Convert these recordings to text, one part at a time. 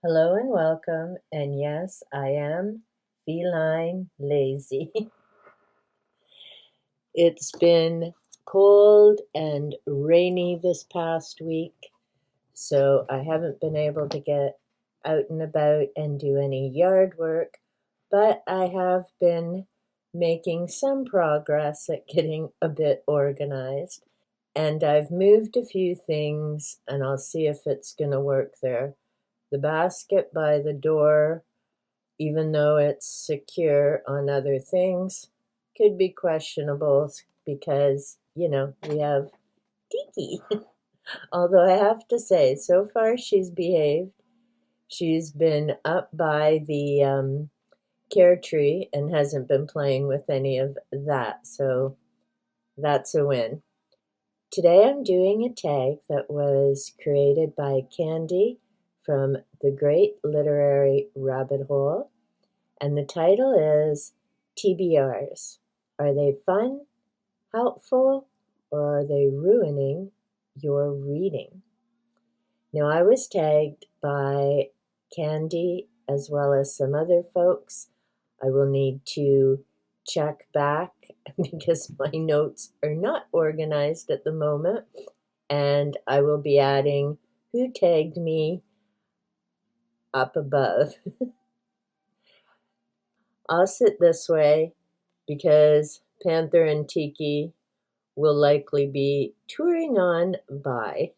Hello and welcome. And yes, I am feline lazy. It's been cold and rainy this past week, so I haven't been able to get out and about and do any yard work, but I have been making some progress at getting a bit organized. And I've moved a few things, and I'll see if it's going to work there. The basket by the door, even though it's secure on other things, could be questionable because, we have Tiki. Although I have to say, so far she's behaved. She's been up by the care tree and hasn't been playing with any of that, so that's a win. Today I'm doing a tag that was created by Candy from the Great Literary Rabbit Hole. And the title is TBR'S. Are they fun, helpful, or are they ruining your reading? Now, I was tagged by Candy as well as some other folks. I will need to check back because my notes are not organized at the moment. And I will be adding who tagged me up above. I'll sit this way because Panther and Tiki will likely be touring on by.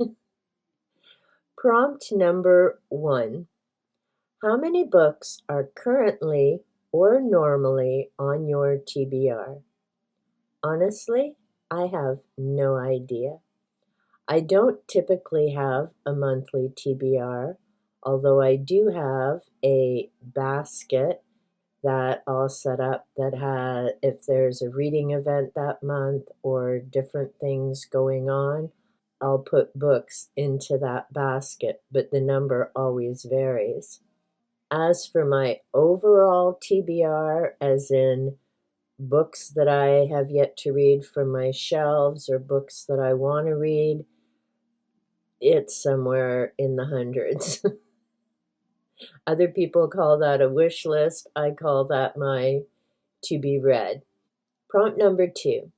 Prompt number 1. How many books are currently or normally on your TBR? Honestly, I have no idea. I don't typically have a monthly TBR, although I do have a basket that I'll set up that if there's a reading event that month or different things going on, I'll put books into that basket, but the number always varies. As for my overall TBR, as in books that I have yet to read from my shelves or books that I want to read, it's somewhere in the hundreds. Other people call that a wish list. I call that my to be read. Prompt number 2.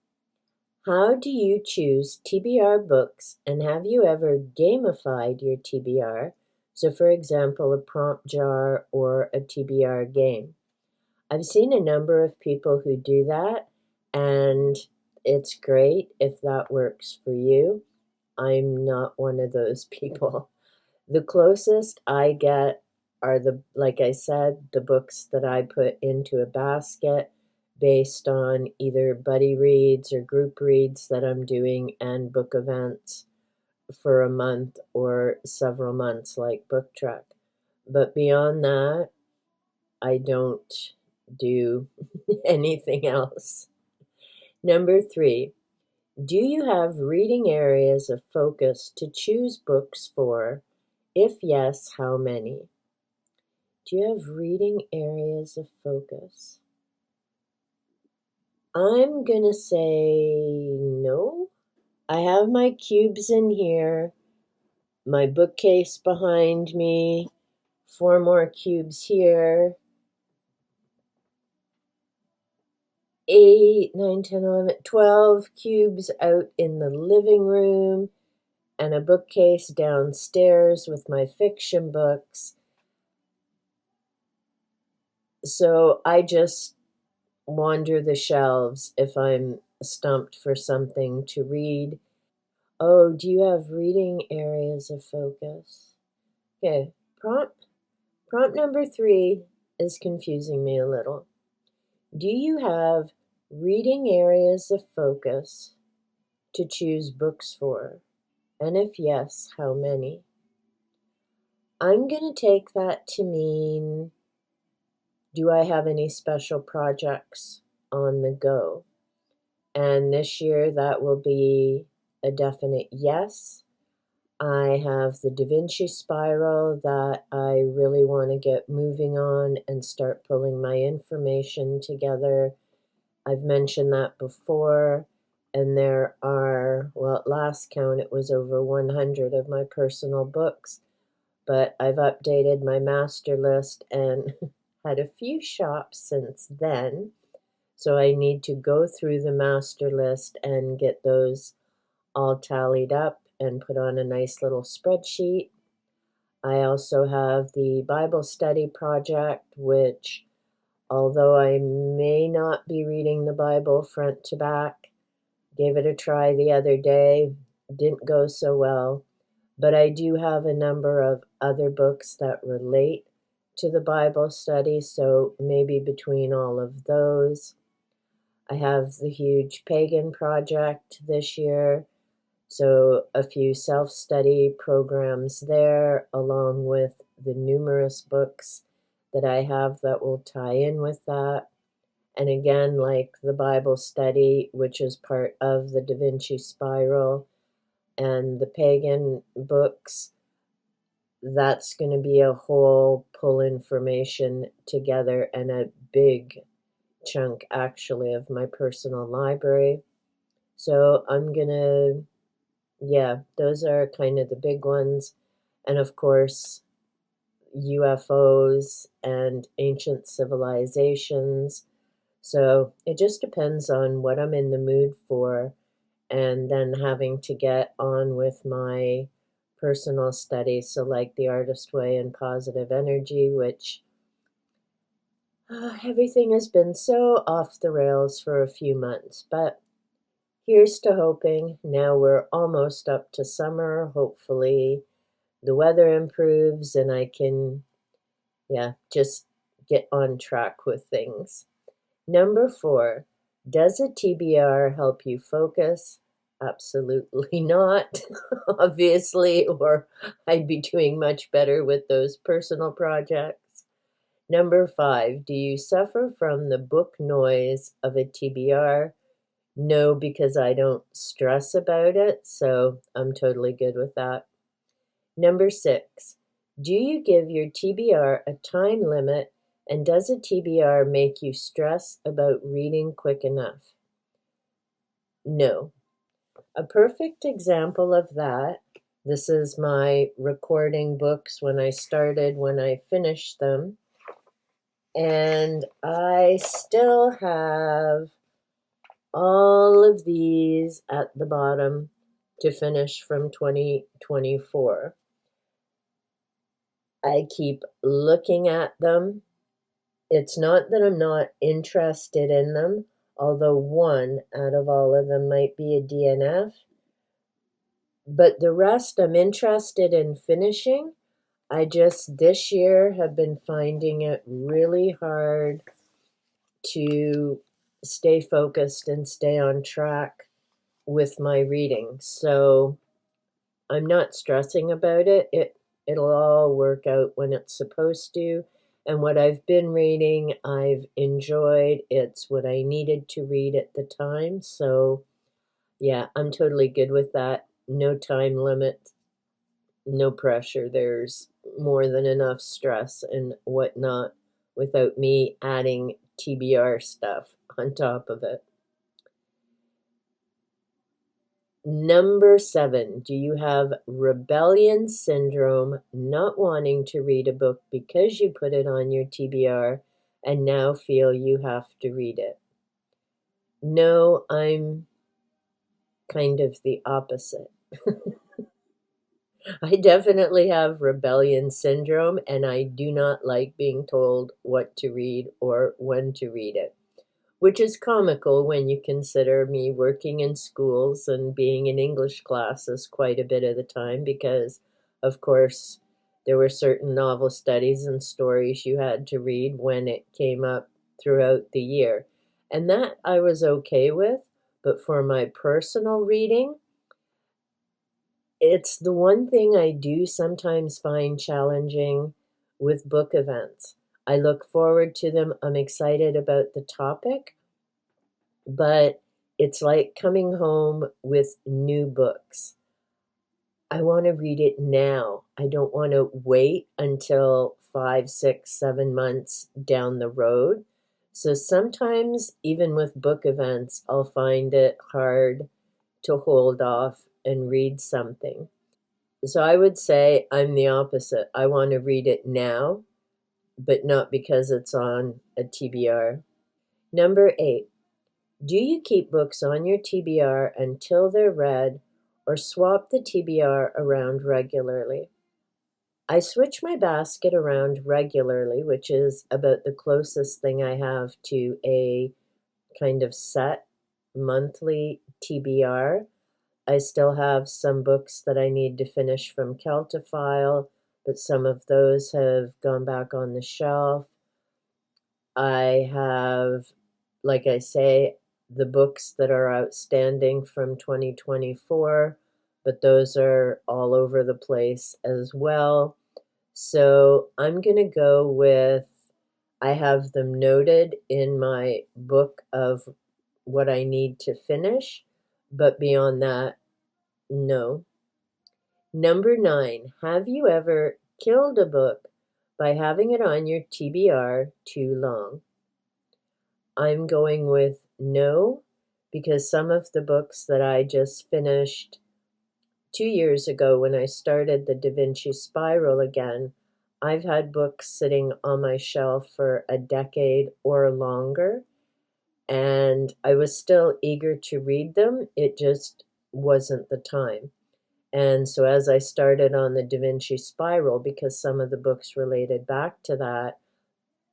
How do you choose TBR books, and have you ever gamified your TBR? So, for example, a prompt jar or a TBR game. I've seen a number of people who do that, and it's great if that works for you. I'm not one of those people. The closest I get are like I said, the books that I put into a basket based on either buddy reads or group reads that I'm doing and book events for a month or several months, like Book Trek. But beyond that, I don't do anything else. Number 3, do you have reading areas of focus to choose books for? If yes, how many? Do you have reading areas of focus? I'm gonna say no. I have my cubes in here, my bookcase behind me, 4 more cubes here, 8, 9, 10, 11, 12 cubes out in the living room, and a bookcase downstairs with my fiction books. So I just wander the shelves if I'm stumped for something to read. Oh, do you have reading areas of focus? Okay, prompt number 3 is confusing me a little. Do you have reading areas of focus to choose books for? And if yes, how many? I'm going to take that to mean, do I have any special projects on the go? And this year that will be a definite yes. I have the Da Vinci Spiral that I really want to get moving on and start pulling my information together. I've mentioned that before, and there are, well, at last count, it was over 100 of my personal books. but I've updated my master list and had a few shops since then. So I need to go through the master list and get those all tallied up and put on a nice little spreadsheet. I also have the Bible study project, which, although I may not be reading the Bible front to back, gave it a try the other day, didn't go so well, but I do have a number of other books that relate to the Bible study, so maybe between all of those. I have the huge pagan project this year, so a few self-study programs there, along with the numerous books that I have that will tie in with that. And again, like the Bible study, which is part of the Da Vinci Spiral, and the pagan books, that's going to be a whole pull information together and a big chunk actually of my personal library. So I'm going to, yeah, those are kind of the big ones. And of course, UFOs and ancient civilizations. So it just depends on what I'm in the mood for, and then having to get on with my personal studies. So, like the Artist Way and Positive Energy, which everything has been so off the rails for a few months. But here's to hoping. Now we're almost up to summer. Hopefully, the weather improves and I can, yeah, just get on track with things. Number 4, does a TBR help you focus? Absolutely not, obviously, or I'd be doing much better with those personal projects. Number 5, do you suffer from the book noise of a TBR? No, because I don't stress about it, so I'm totally good with that. Number 6, do you give your TBR a time limit, and does a TBR make you stress about reading quick enough? No. A perfect example of that, this is my recording books when I started, when I finished them, and I still have all of these at the bottom to finish from 2024. I keep looking at them. It's not that I'm not interested in them, although one out of all of them might be a DNF, but the rest I'm interested in finishing. I just this year have been finding it really hard to stay focused and stay on track with my reading. So I'm not stressing about it. It'll all work out when it's supposed to. And what I've been reading, I've enjoyed. It's what I needed to read at the time. So yeah, I'm totally good with that. No time limit, no pressure. There's more than enough stress and whatnot without me adding TBR stuff on top of it. Number 7, do you have rebellion syndrome, not wanting to read a book because you put it on your TBR and now feel you have to read it? No, I'm kind of the opposite. I definitely have rebellion syndrome, and I do not like being told what to read or when to read it, which is comical when you consider me working in schools and being in English classes quite a bit of the time because, of course, there were certain novel studies and stories you had to read when it came up throughout the year. And that I was okay with, but for my personal reading, it's the one thing I do sometimes find challenging with book events. I look forward to them. I'm excited about the topic, but it's like coming home with new books. I want to read it now. I don't want to wait until 5, 6, 7 months down the road. So sometimes, even with book events, I'll find it hard to hold off and read something. So I would say I'm the opposite. I want to read it now, but not because it's on a TBR. Number 8. Do you keep books on your TBR until they're read or swap the TBR around regularly? I switch my basket around regularly, which is about the closest thing I have to a kind of set monthly TBR. I still have some books that I need to finish from Celtophile, but some of those have gone back on the shelf. I have, like I say, the books that are outstanding from 2024, but those are all over the place as well. So I'm going to go with I have them noted in my book of what I need to finish, but beyond that, no. Number 9, have you ever killed a book by having it on your TBR too long? I'm going with no, because some of the books that I just finished 2 years ago when I started the Da Vinci Spiral again, I've had books sitting on my shelf for a decade or longer, and I was still eager to read them. It just wasn't the time. And so as I started on the Da Vinci Spiral, because some of the books related back to that,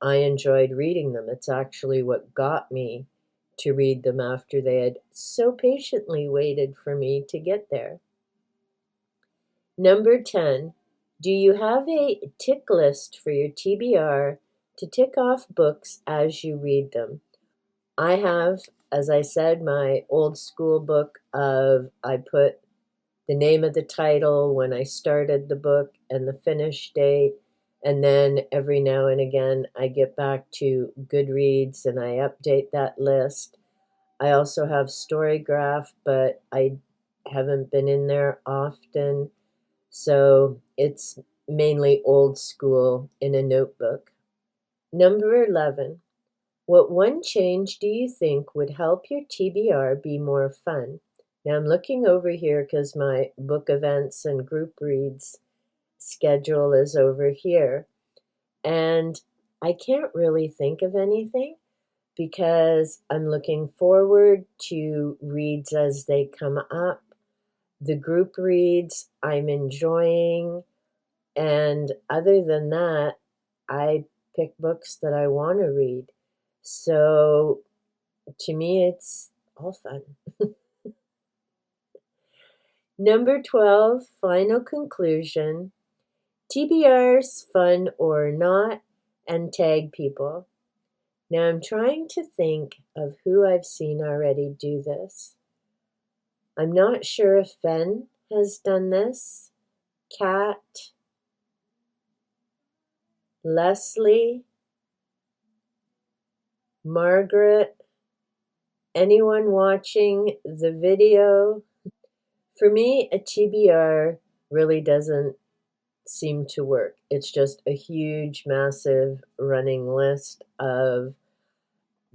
I enjoyed reading them. It's actually what got me to read them after they had so patiently waited for me to get there. Number 10, do you have a tick list for your TBR to tick off books as you read them? I have, as I said, my old school book of I put the name of the title, when I started the book, and the finish date. And then every now and again, I get back to Goodreads and I update that list. I also have Storygraph, but I haven't been in there often. So it's mainly old school in a notebook. Number 11. What one change do you think would help your TBR be more fun? Now I'm looking over here because my book events and group reads schedule is over here. And I can't really think of anything because I'm looking forward to reads as they come up. The group reads I'm enjoying. And other than that, I pick books that I want to read. So to me, it's all fun. Number 12, final conclusion. TBR's fun or not, and tag people. Now I'm trying to think of who I've seen already do this. I'm not sure if Ben has done this. Kat, Leslie, Margaret, anyone watching the video? For me, a TBR really doesn't seem to work. It's just a huge, massive running list of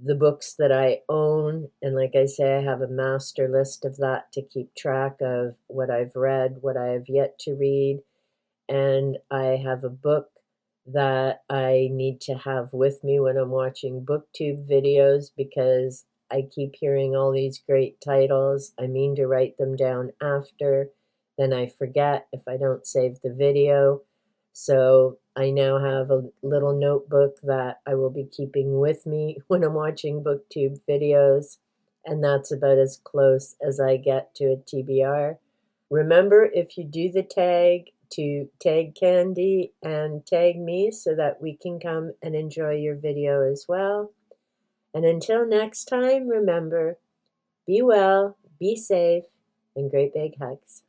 the books that I own. And like I say, I have a master list of that to keep track of what I've read, what I have yet to read. And I have a book that I need to have with me when I'm watching booktube videos because I keep hearing all these great titles. I mean to write them down after, then I forget if I don't save the video. So I now have a little notebook that I will be keeping with me when I'm watching booktube videos, and that's about as close as I get to a TBR. Remember, if you do the tag, to tag Candy and tag me so that we can come and enjoy your video as well. And until next time, remember, be well, be safe, and great big hugs.